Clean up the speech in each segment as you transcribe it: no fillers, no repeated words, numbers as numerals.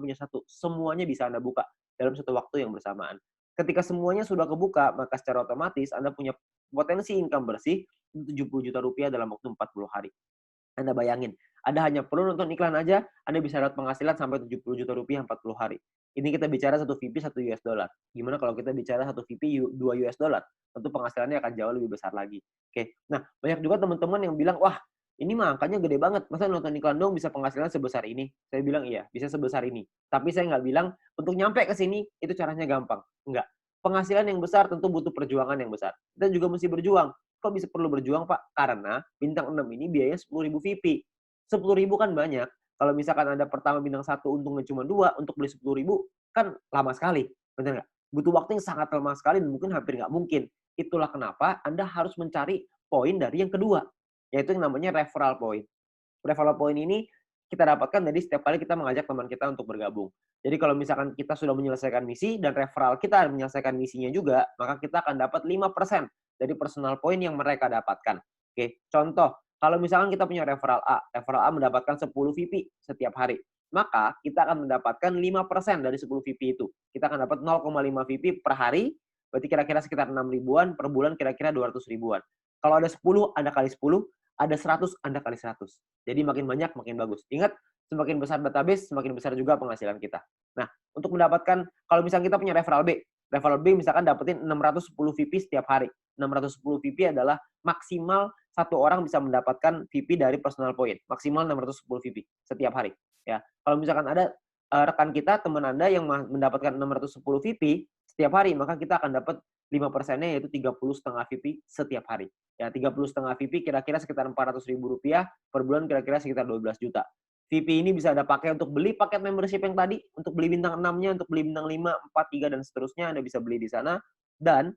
punya satu. Semuanya bisa Anda buka dalam satu waktu yang bersamaan. Ketika semuanya sudah kebuka, maka secara otomatis Anda punya potensi income bersih Rp70 juta dalam waktu 40 hari. Anda bayangin, Anda hanya perlu nonton iklan aja, Anda bisa dapat penghasilan sampai Rp70 juta 40 hari. Ini kita bicara satu VP $1. Gimana kalau kita bicara satu VP $2? Tentu penghasilannya akan jauh lebih besar lagi. Oke. Nah, banyak juga teman-teman yang bilang, "Wah, ini mah angkanya gede banget. Masa nonton iklan dong bisa penghasilan sebesar ini?" Saya bilang, "Iya, bisa sebesar ini." Tapi saya nggak bilang untuk nyampe ke sini itu caranya gampang. Enggak. Penghasilan yang besar tentu butuh perjuangan yang besar. Kita juga mesti berjuang. Kok bisa perlu berjuang, Pak? Karena bintang 6 ini biayanya 10.000 VP. 10.000 kan banyak. Kalau misalkan Anda pertama bintang 1 untungnya cuma 2, untuk beli 10.000 kan lama sekali, benar nggak? Butuh waktu yang sangat lama sekali dan mungkin hampir nggak mungkin. Itulah kenapa Anda harus mencari poin dari yang kedua, yaitu yang namanya referral point. Referral point ini kita dapatkan dari setiap kali kita mengajak teman kita untuk bergabung. Jadi kalau misalkan kita sudah menyelesaikan misi dan referral kita menyelesaikan misinya juga, maka kita akan dapat 5% dari personal point yang mereka dapatkan. Oke, contoh, kalau misalkan kita punya referral A mendapatkan 10 VP setiap hari, maka kita akan mendapatkan 5% dari 10 VP itu. Kita akan dapat 0,5 VP per hari, berarti kira-kira sekitar 6 ribuan, per bulan kira-kira 200 ribuan. Kalau ada 10, Anda kali 10, ada 100, Anda kali 100. Jadi makin banyak, makin bagus. Ingat, semakin besar database, semakin besar juga penghasilan kita. Nah, untuk mendapatkan, kalau misalnya kita punya referral B misalkan dapetin 610 VP setiap hari. 610 VP adalah maksimal satu orang bisa mendapatkan VP dari personal point. Maksimal 610 VP setiap hari. Ya, kalau misalkan ada rekan kita, teman Anda yang mendapatkan 610 VP setiap hari, maka kita akan dapat 5%-nya yaitu 30,5 VP setiap hari. Ya, 30,5 VP kira-kira sekitar Rp400.000 per bulan, kira-kira sekitar 12 juta. VP ini bisa Anda pakai untuk beli paket membership yang tadi, untuk beli bintang 6-nya, untuk beli bintang 5, 4, 3, dan seterusnya, Anda bisa beli di sana. Dan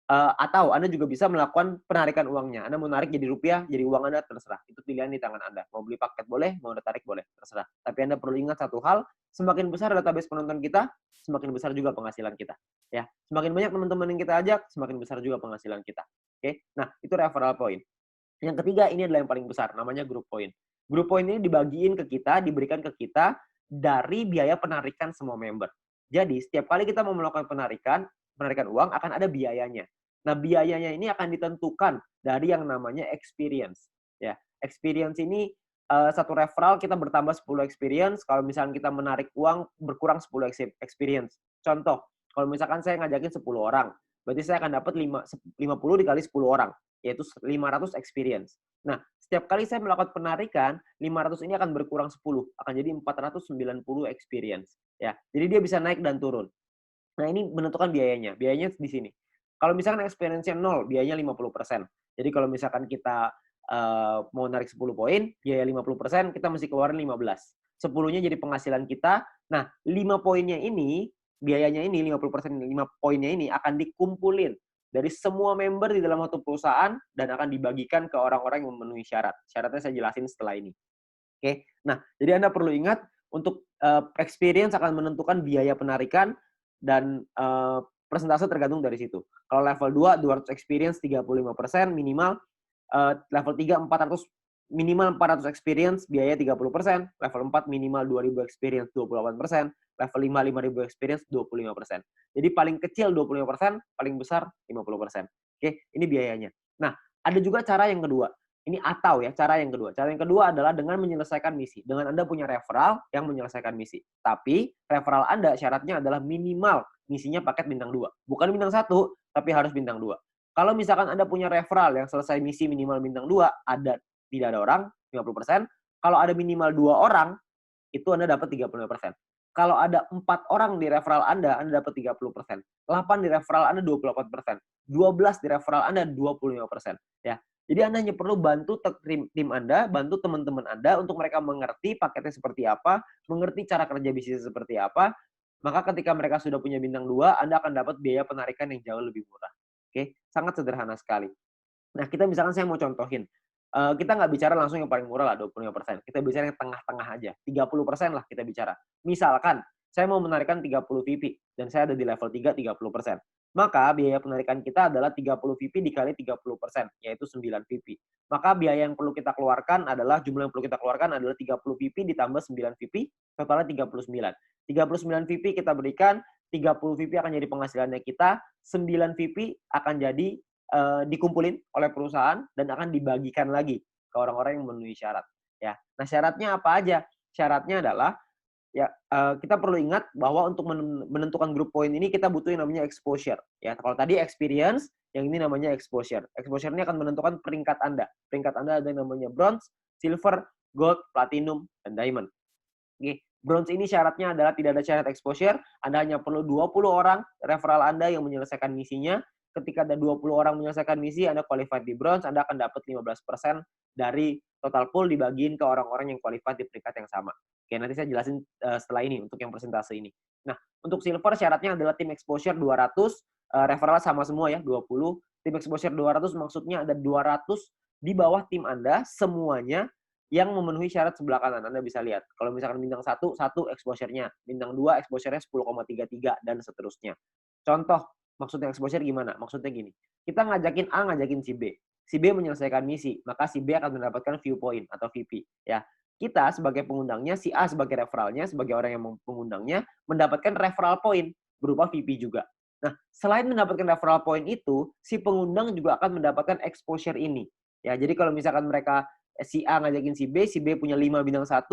atau Anda juga bisa melakukan penarikan uangnya. Anda mau narik jadi rupiah, jadi uang Anda, terserah. Itu pilihan di tangan Anda. Mau beli paket boleh, mau Anda tarik boleh, terserah. Tapi Anda perlu ingat satu hal, semakin besar database penonton kita, semakin besar juga penghasilan kita. Ya, semakin banyak teman-teman yang kita ajak, semakin besar juga penghasilan kita. Oke, nah itu referral point. Yang ketiga ini adalah yang paling besar, namanya group point. Group point ini dibagiin ke kita, diberikan ke kita dari biaya penarikan semua member. Jadi setiap kali kita mau melakukan penarikan uang akan ada biayanya. Nah, biayanya ini akan ditentukan dari yang namanya experience. Ya, experience ini satu referral kita bertambah 10 experience. Kalau misalnya kita menarik uang berkurang 10 experience. Contoh, kalau misalkan saya ngajakin 10 orang, berarti saya akan dapat 50 dikali 10 orang, yaitu 500 experience. Nah, setiap kali saya melakukan penarikan, 500 ini akan berkurang 10, akan jadi 490 experience. Ya, jadi dia bisa naik dan turun. Nah, ini menentukan biayanya. Biayanya di sini. Kalau misalkan experience-nya 0, biayanya 50%. Jadi kalau misalkan kita mau narik 10 poin, biaya 50%, kita mesti keluarin 15. 10-nya jadi penghasilan kita. Nah, 5 poinnya ini, biayanya ini, 50%, 5 poinnya ini akan dikumpulin dari semua member di dalam satu perusahaan dan akan dibagikan ke orang-orang yang memenuhi syarat. Syaratnya saya jelasin setelah ini. Oke. Nah, jadi Anda perlu ingat untuk experience akan menentukan biaya penarikan dan persentase tergantung dari situ. Kalau level 2, 200 experience 35% minimal, level 3 400 minimal 400 experience biaya 30%, level 4 minimal 2.000 experience 28%, level 5 5.000 experience 25%. Jadi paling kecil 25%, paling besar 50%. Oke, ini biayanya. Nah, ada juga cara yang kedua. Ini atau ya, cara yang kedua. Cara yang kedua adalah dengan menyelesaikan misi. Dengan Anda punya referral yang menyelesaikan misi. Tapi referral Anda syaratnya adalah minimal misinya paket bintang 2. Bukan bintang 1, tapi harus bintang 2. Kalau misalkan Anda punya referral yang selesai misi minimal bintang 2, tidak ada orang, 50%. Kalau ada minimal 2 orang, itu Anda dapat 35%. Kalau ada 4 orang di referral Anda dapat 30%. 8 di referral Anda 28%. 12 di referral Anda 25%. Ya. Jadi Anda hanya perlu bantu tim Anda, bantu teman-teman Anda untuk mereka mengerti paketnya seperti apa, mengerti cara kerja bisnis seperti apa, maka ketika mereka sudah punya bintang 2, Anda akan dapat biaya penarikan yang jauh lebih murah. Oke, sangat sederhana sekali. Nah, kita misalkan saya mau contohin, kita nggak bicara langsung yang paling murah lah 25%, kita bicara yang tengah-tengah aja, 30% lah kita bicara. Misalkan, saya mau menarikan 30 VP, dan saya ada di level 3, 30%. Maka biaya penarikan kita adalah 30 VP dikali 30%, yaitu 9 VP. Maka biaya yang perlu kita keluarkan adalah, jumlah yang perlu kita keluarkan adalah 30 VP ditambah 9 VP, totalnya 39. 39 VP kita berikan, 30 VP akan jadi penghasilannya kita, 9 VP akan jadi dikumpulin oleh perusahaan dan akan dibagikan lagi ke orang-orang yang memenuhi syarat. Ya, nah syaratnya apa aja? Syaratnya adalah ya, kita perlu ingat bahwa untuk menentukan grup poin ini kita butuh yang namanya exposure. Ya, kalau tadi experience, yang ini namanya exposure. Exposure ini akan menentukan peringkat Anda. Peringkat Anda ada yang namanya bronze, silver, gold, platinum, dan diamond. Oke, bronze ini syaratnya adalah tidak ada syarat exposure. Anda hanya perlu 20 orang referral Anda yang menyelesaikan misinya. Ketika ada 20 orang menyelesaikan misi, Anda qualified di bronze, Anda akan dapat 15% dari total pool dibagiin ke orang-orang yang qualified di peringkat yang sama. Oke, nanti saya jelasin setelah ini untuk yang persentase ini. Nah, untuk silver syaratnya adalah tim exposure 200, referral sama semua ya, 20. Tim exposure 200 maksudnya ada 200 di bawah tim Anda semuanya yang memenuhi syarat sebelah kanan. Anda bisa lihat. Kalau misalkan bintang 1 exposure-nya. Bintang 2 exposure-nya 10,33 dan seterusnya. Contoh, maksudnya exposure gimana? Maksudnya gini. Kita ngajakin A, ngajakin si B. Si B menyelesaikan misi, maka si B akan mendapatkan viewpoint atau VP. Ya, kita sebagai pengundangnya, si A sebagai referralnya, sebagai orang yang mengundangnya, mendapatkan referral point berupa VP juga. Nah, selain mendapatkan referral point itu, si pengundang juga akan mendapatkan exposure ini. Ya, jadi kalau misalkan mereka si A ngajakin si B punya 5 bintang 1,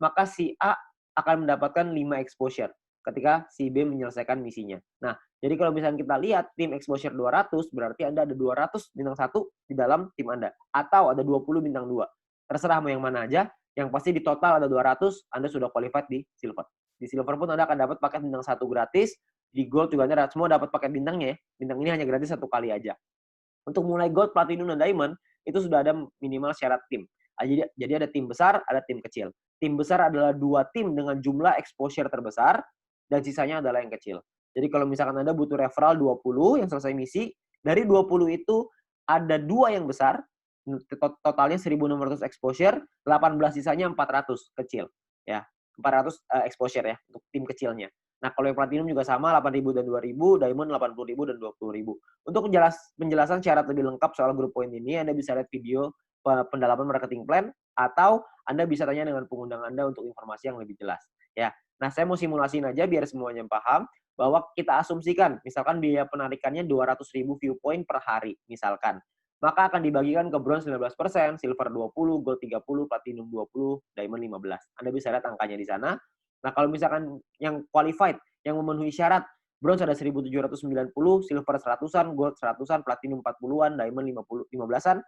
maka si A akan mendapatkan 5 exposure ketika si B menyelesaikan misinya. Nah, jadi kalau misalnya kita lihat tim exposure 200, berarti Anda ada 200 bintang 1 di dalam tim Anda. Atau ada 20 bintang 2. Terserah mau yang mana aja, yang pasti di total ada 200, Anda sudah qualified di silver. Di silver pun Anda akan dapat paket bintang 1 gratis, di gold juga Anda semua dapat paket bintangnya ya. Bintang ini hanya gratis 1 kali aja. Untuk mulai gold, platinum, dan diamond, itu sudah ada minimal syarat tim. Jadi ada tim besar, ada tim kecil. Tim besar adalah 2 tim dengan jumlah exposure terbesar, dan sisanya adalah yang kecil. Jadi kalau misalkan Anda butuh referral 20 yang selesai misi, dari 20 itu ada 2 yang besar, totalnya 1.600 exposure, 18 sisanya 400 kecil. Ya, 400 exposure ya, untuk tim kecilnya. Nah, kalau yang platinum juga sama, 8.000 dan 2.000, diamond 80.000 dan 20.000. Untuk penjelasan syarat lebih lengkap soal grup poin ini, Anda bisa lihat video pendalaman marketing plan, atau Anda bisa tanya dengan pengundang Anda untuk informasi yang lebih jelas. Ya, nah saya mau simulasiin aja biar semuanya paham, bahwa kita asumsikan, misalkan biaya penarikannya 200.000 viewpoint per hari, misalkan. Maka akan dibagikan ke bronze 19%, silver 20, gold 30, platinum 20, diamond 15. Anda bisa lihat angkanya di sana. Nah, kalau misalkan yang qualified, yang memenuhi syarat, bronze ada 1.790, silver 100-an, gold 100-an, platinum 40-an, diamond 15-an,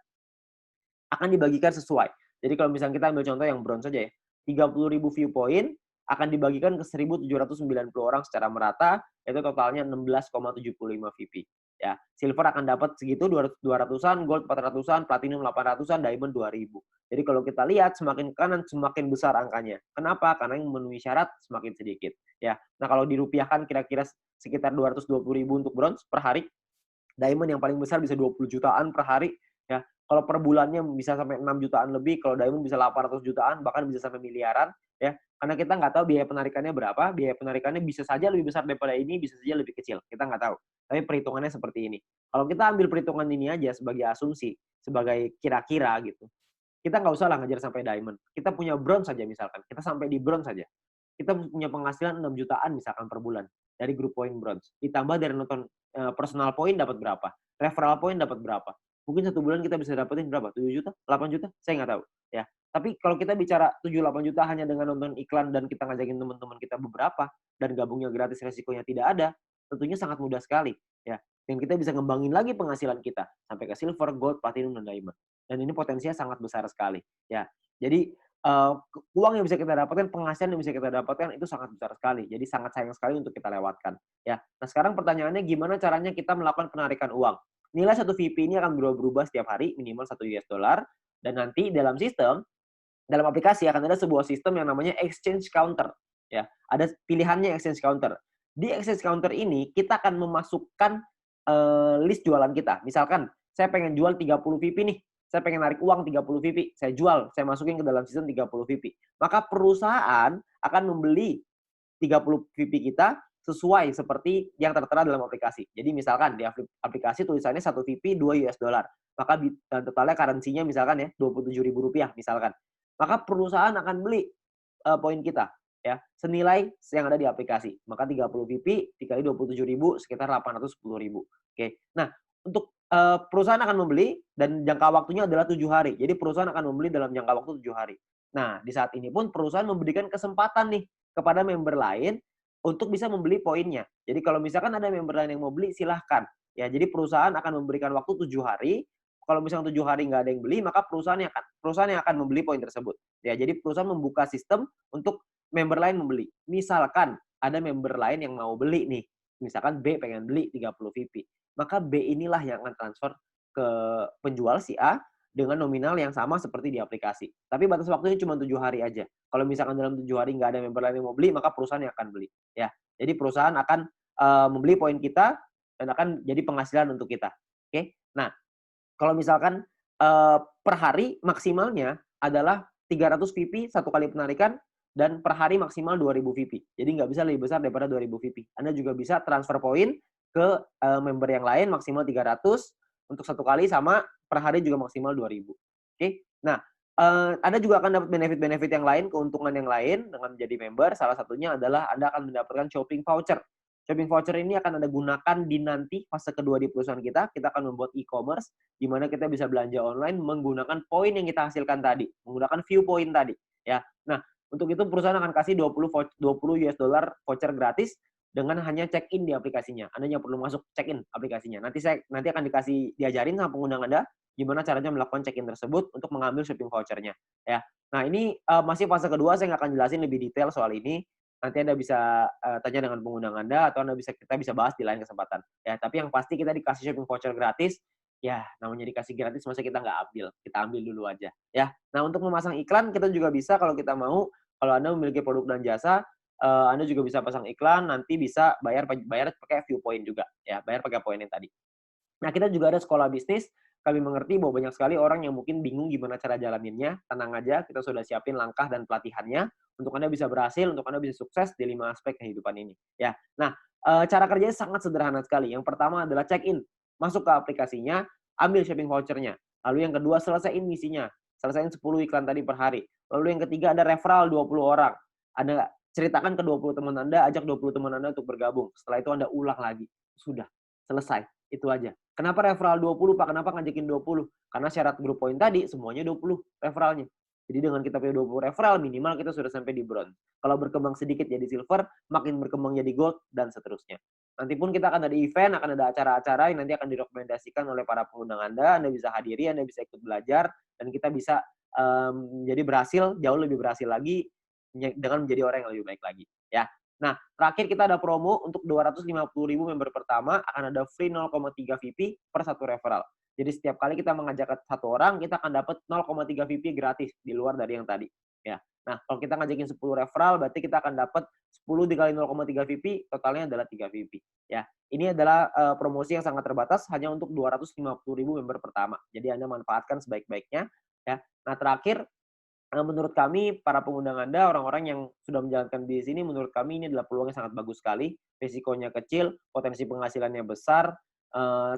akan dibagikan sesuai. Jadi kalau misalnya kita ambil contoh yang bronze saja ya, 30.000 viewpoint akan dibagikan ke 1.790 orang secara merata, yaitu totalnya 16,75 VP. Ya, silver akan dapat segitu 200-an, gold 400-an, platinum 800-an, diamond 2.000. Jadi kalau kita lihat semakin kanan semakin besar angkanya. Kenapa? Karena yang memenuhi syarat semakin sedikit. Ya, nah kalau dirupiahkan kira-kira sekitar 220.000 untuk bronze per hari. Diamond yang paling besar bisa 20 jutaan per hari. Ya, kalau per bulannya bisa sampai 6 jutaan lebih, kalau diamond bisa 800 jutaan, bahkan bisa sampai miliaran. Ya, karena kita nggak tahu biaya penarikannya berapa, biaya penarikannya bisa saja lebih besar daripada ini, bisa saja lebih kecil, kita nggak tahu. Tapi perhitungannya seperti ini. Kalau kita ambil perhitungan ini aja sebagai asumsi, sebagai kira-kira gitu, kita nggak usah lah ngejar sampai diamond. Kita punya bronze saja misalkan, kita sampai di bronze saja. Kita punya penghasilan 6 jutaan misalkan per bulan dari grup poin bronze. Ditambah dari nonton personal point dapat berapa, referral point dapat berapa. Mungkin 1 bulan kita bisa dapetin berapa? 7 juta? 8 juta? Saya nggak tahu. Ya. Tapi kalau kita bicara 7-8 juta hanya dengan nonton iklan dan kita ngajakin teman-teman kita beberapa, dan gabungnya gratis resikonya tidak ada, tentunya sangat mudah sekali. Ya. Dan kita bisa ngembangin lagi penghasilan kita sampai ke silver, gold, platinum, dan diamond. Dan ini potensinya sangat besar sekali. Ya. Jadi uang yang bisa kita dapatkan, penghasilan yang bisa kita dapatkan itu sangat besar sekali. Jadi sangat sayang sekali untuk kita lewatkan. Ya. Nah sekarang pertanyaannya gimana caranya kita melakukan penarikan uang? Nilai 1 VP ini akan berubah-ubah setiap hari, minimal 1 US dollar. Dan nanti dalam sistem, dalam aplikasi akan ada sebuah sistem yang namanya exchange counter. Ya, ada pilihannya exchange counter. Di exchange counter ini kita akan memasukkan list jualan kita. Misalkan saya pengen jual 30 VP nih. Saya pengen narik uang 30 VP. Saya jual, saya masukin ke dalam sistem 30 VP. Maka perusahaan akan membeli 30 VP kita sesuai seperti yang tertera dalam aplikasi. Jadi misalkan di aplikasi tulisannya 1 VP 2 US dollar. Maka totalnya currency-nya misalkan ya Rp27.000 misalkan. Maka perusahaan akan beli poin kita. ya, senilai yang ada di aplikasi. Maka 30 VP dikali 27.000 sekitar 810.000. Oke. Nah, untuk perusahaan akan membeli dan jangka waktunya adalah 7 hari. Jadi perusahaan akan membeli dalam jangka waktu 7 hari. Nah, di saat ini pun perusahaan memberikan kesempatan nih kepada member lain untuk bisa membeli poinnya. Jadi kalau misalkan ada member lain yang mau beli, silahkan. Ya, jadi perusahaan akan memberikan waktu 7 hari. Kalau misalnya 7 hari nggak ada yang beli, maka perusahaan yang akan membeli poin tersebut. Ya, jadi perusahaan membuka sistem untuk member lain membeli. Misalkan ada member lain yang mau beli nih. Misalkan B pengen beli 30 VP. Maka B inilah yang akan transfer ke penjual si A dengan nominal yang sama seperti di aplikasi. Tapi batas waktunya cuma 7 hari aja. Kalau misalkan dalam 7 hari nggak ada member lain yang mau beli, maka perusahaan yang akan beli. Ya, jadi perusahaan akan membeli poin kita dan akan jadi penghasilan untuk kita. Oke. Nah, kalau misalkan per hari maksimalnya adalah 300 VP satu kali penarikan dan per hari maksimal 2.000 VP. Jadi nggak bisa lebih besar daripada 2.000 VP. Anda juga bisa transfer poin ke member yang lain maksimal 300 untuk satu kali sama per hari juga maksimal 2.000. Oke. Nah, Anda juga akan dapat benefit-benefit yang lain, keuntungan yang lain dengan menjadi member. Salah satunya adalah Anda akan mendapatkan shopping voucher. Shopping voucher ini akan Anda gunakan di nanti fase kedua di perusahaan kita. Kita akan membuat e-commerce di mana kita bisa belanja online menggunakan poin yang kita hasilkan tadi, menggunakan view point tadi, ya. Nah, untuk itu perusahaan akan kasih 20 US dollar voucher gratis dengan hanya check in di aplikasinya. Anda hanya perlu masuk check in aplikasinya. Nanti akan diajarin sama pengguna Anda gimana caranya melakukan check in tersebut untuk mengambil shopping vouchernya, ya. Nah, ini masih fase kedua, saya nggak akan jelasin lebih detail soal ini. Nanti Anda bisa tanya dengan pengguna Anda atau kita bisa bahas di lain kesempatan. Ya, tapi yang pasti kita dikasih shopping voucher gratis. Ya, namanya dikasih gratis masa kita nggak ambil. Kita ambil dulu aja, ya. Nah, untuk memasang iklan kita juga bisa kalau kita mau. Kalau Anda memiliki produk dan jasa, Anda juga bisa pasang iklan, nanti bisa bayar pakai view point juga, ya, bayar pakai poin yang tadi. Nah, kita juga ada sekolah bisnis. Kami mengerti bahwa banyak sekali orang yang mungkin bingung gimana cara jalaninnya. Tenang aja, kita sudah siapin langkah dan pelatihannya untuk Anda bisa berhasil, untuk Anda bisa sukses di 5 aspek kehidupan ini. Ya, nah, cara kerjanya sangat sederhana sekali. Yang pertama adalah check-in. Masuk ke aplikasinya, ambil shopping voucher-nya. Lalu yang kedua, selesaiin misinya. Selesaiin 10 iklan tadi per hari. Lalu yang ketiga, ada referral 20 orang. Anda ceritakan ke 20 teman Anda, ajak 20 teman Anda untuk bergabung. Setelah itu Anda ulang lagi. Sudah, selesai. Itu aja. Kenapa referral 20, Pak? Kenapa ngajakin 20? Karena syarat grup poin tadi semuanya 20 referralnya. Jadi dengan kita punya 20 referral, minimal kita sudah sampai di bronze. Kalau berkembang sedikit jadi silver, makin berkembang jadi gold, dan seterusnya. Nanti pun kita akan ada event, akan ada acara-acara yang nanti akan direkomendasikan oleh para pengundang Anda. Anda bisa hadiri, Anda bisa ikut belajar, dan kita bisa jadi berhasil, jauh lebih berhasil lagi dengan menjadi orang yang lebih baik lagi. Ya. Nah, terakhir kita ada promo untuk 250.000 member pertama akan ada free 0,3 VP per satu referral. Jadi setiap kali kita mengajak satu orang, kita akan dapat 0,3 VP gratis di luar dari yang tadi. Ya. Nah, kalau kita ngajakin 10 referral, berarti kita akan dapat 10 dikali 0,3 VP, totalnya adalah 3 VP. Ya, ini adalah promosi yang sangat terbatas hanya untuk 250.000 member pertama. Jadi Anda manfaatkan sebaik-baiknya. Ya. Nah, terakhir menurut kami, para pengundang Anda, orang-orang yang sudah menjalankan bisnis ini, menurut kami ini adalah peluang yang sangat bagus sekali. Risikonya kecil, potensi penghasilannya besar,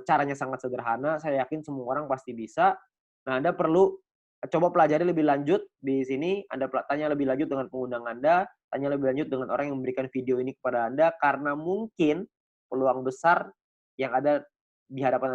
caranya sangat sederhana. Saya yakin semua orang pasti bisa. Nah, Anda perlu coba pelajari lebih lanjut di sini. Anda tanya lebih lanjut dengan pengundang Anda, tanya lebih lanjut dengan orang yang memberikan video ini kepada Anda, karena mungkin peluang besar yang ada di hadapan